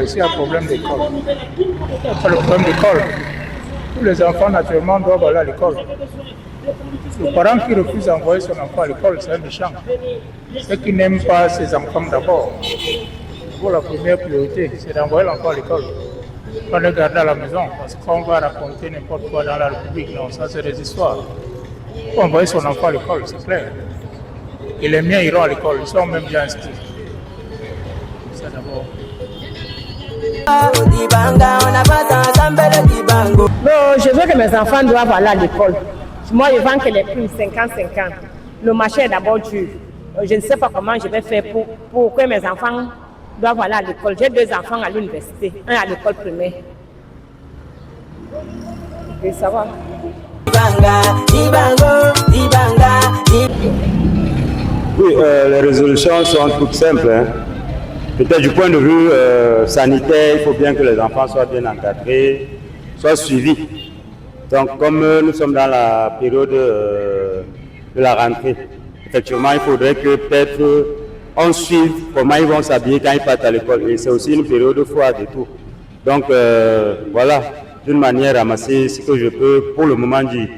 l'école, s'il y a un problème d'école. Pas le problème d'école. Tous les enfants, naturellement, doivent aller à l'école. Le parent qui refuse d'envoyer son enfant à l'école, c'est un méchant. Ceux qui n'aiment pas ses enfants d'abord, pour la première priorité, c'est d'envoyer l'enfant à l'école. Pas le garder à la maison, parce qu'on va raconter n'importe quoi dans la République. Non, ça c'est des histoires. Il faut envoyer son enfant à l'école, c'est clair. Et les miens iront à l'école, ils sont même bien inscrits. Ça d'abord. Non, je veux que mes enfants doivent aller à l'école. Moi, je vends que les primes 50-50. Le marché est d'abord dur. Je ne sais pas comment je vais faire pour que mes enfants doivent aller à l'école. J'ai 2 enfants à l'université, un à l'école primaire. Et ça va. Oui, les résolutions sont toutes simples. Hein. Peut-être du point de vue sanitaire, il faut bien que les enfants soient bien encadrés, soient suivis. Donc, comme nous sommes dans la période de la rentrée, effectivement, il faudrait que peut-être on suive comment ils vont s'habiller quand ils partent à l'école. Et c'est aussi une période froide et tout. Donc, voilà, d'une manière ramassée, ce que je peux pour le moment dire.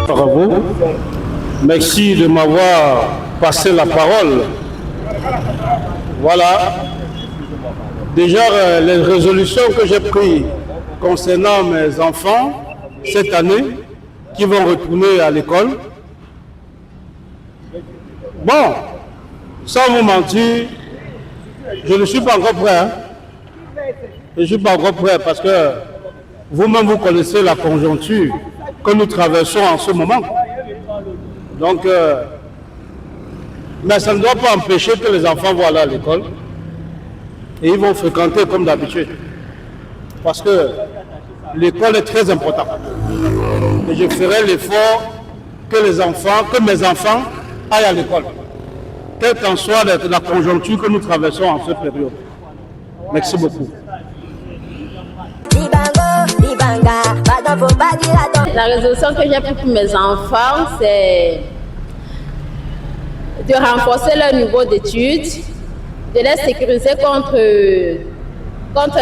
Bravo. Merci de m'avoir passé la parole. Voilà. Déjà, les résolutions que j'ai prises concernant mes enfants cette année, qui vont retourner à l'école. Bon, sans vous mentir, je ne suis pas encore prêt. Hein. Je ne suis pas encore prêt parce que vous-même, vous connaissez la conjoncture que nous traversons en ce moment. Donc, mais ça ne doit pas empêcher que les enfants vont aller à l'école et ils vont fréquenter comme d'habitude. Parce que l'école est très importante. Et je ferai l'effort que mes enfants aillent à l'école. Quelle qu'en soit la conjoncture que nous traversons en cette période. Merci beaucoup. La résolution que j'ai prise pour mes enfants, c'est de renforcer leur niveau d'études, de les sécuriser contre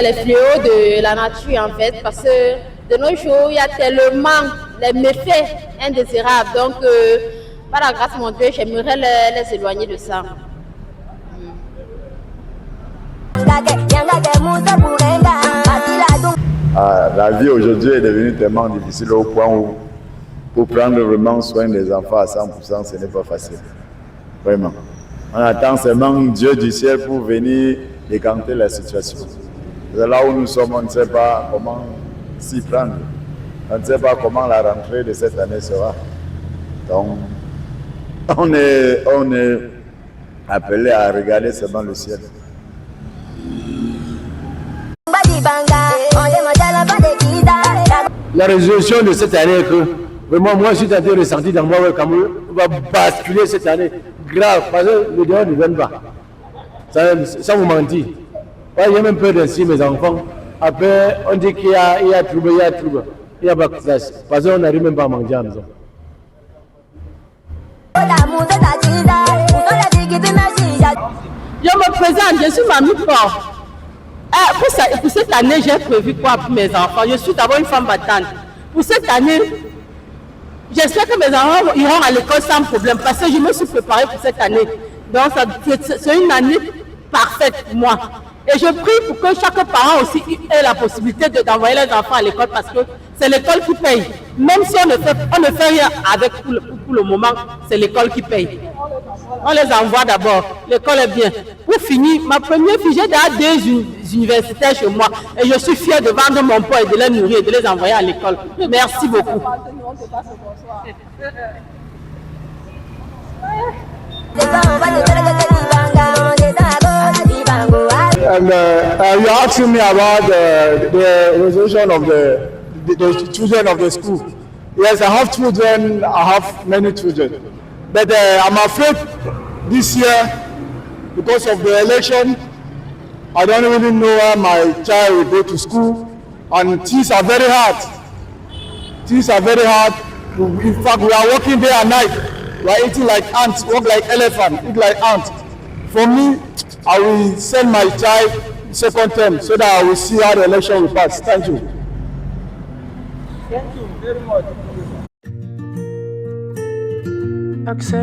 les fléaux de la nature en fait, parce que de nos jours, il y a tellement les méfaits indésirables. Donc, par la grâce de mon Dieu, j'aimerais les éloigner de ça. La vie aujourd'hui est devenue tellement difficile au point où pour prendre vraiment soin des enfants à 100%, ce n'est pas facile. Vraiment. On attend seulement Dieu du ciel pour venir décanter la situation. Là où nous sommes, on ne sait pas comment s'y prendre. On ne sait pas comment la rentrée de cette année sera. Donc, on est appelé à regarder seulement le ciel. La résolution de cette année est que vraiment moi je suis en train de ressentir dans moi comme on va basculer cette année grave parce que le dehors ne vient pas. Ça vous mentir. J'ai même peur d'inscrire mes enfants. Après on dit qu'il y a trouble, il y a pas de classe. Parce qu'on n'arrive même pas à manger à la maison. Je me présente, je suis Mamie Fort. Pour cette année, j'ai prévu quoi pour mes enfants? Je suis d'abord une femme battante. Pour cette année, j'espère que mes enfants iront à l'école sans problème parce que je me suis préparée pour cette année. Donc, c'est une année parfaite pour moi. Et je prie pour que chaque parent aussi ait la possibilité d'envoyer les enfants à l'école parce que c'est l'école qui paye. Même si on ne fait rien avec pour le moment, c'est l'école qui paye. On les envoie d'abord. L'école est bien. Pour finir, ma première fille, j'ai déjà 2 universitaires chez moi. Et je suis fière de vendre mon poids et de les nourrir et de les envoyer à l'école. Merci beaucoup. And you're asking me about the resolution of the children of the school. Yes, I have children. I have many children. But I'm afraid this year, because of the election, I don't really know where my child will go to school. And things are very hard. Things are very hard. In fact, we are working day and night We are eating like ants, walk like elephant, eat like ants. For me, I will send my child second term so that I will see how the election will pass. Thank you. Thank you very much. Accès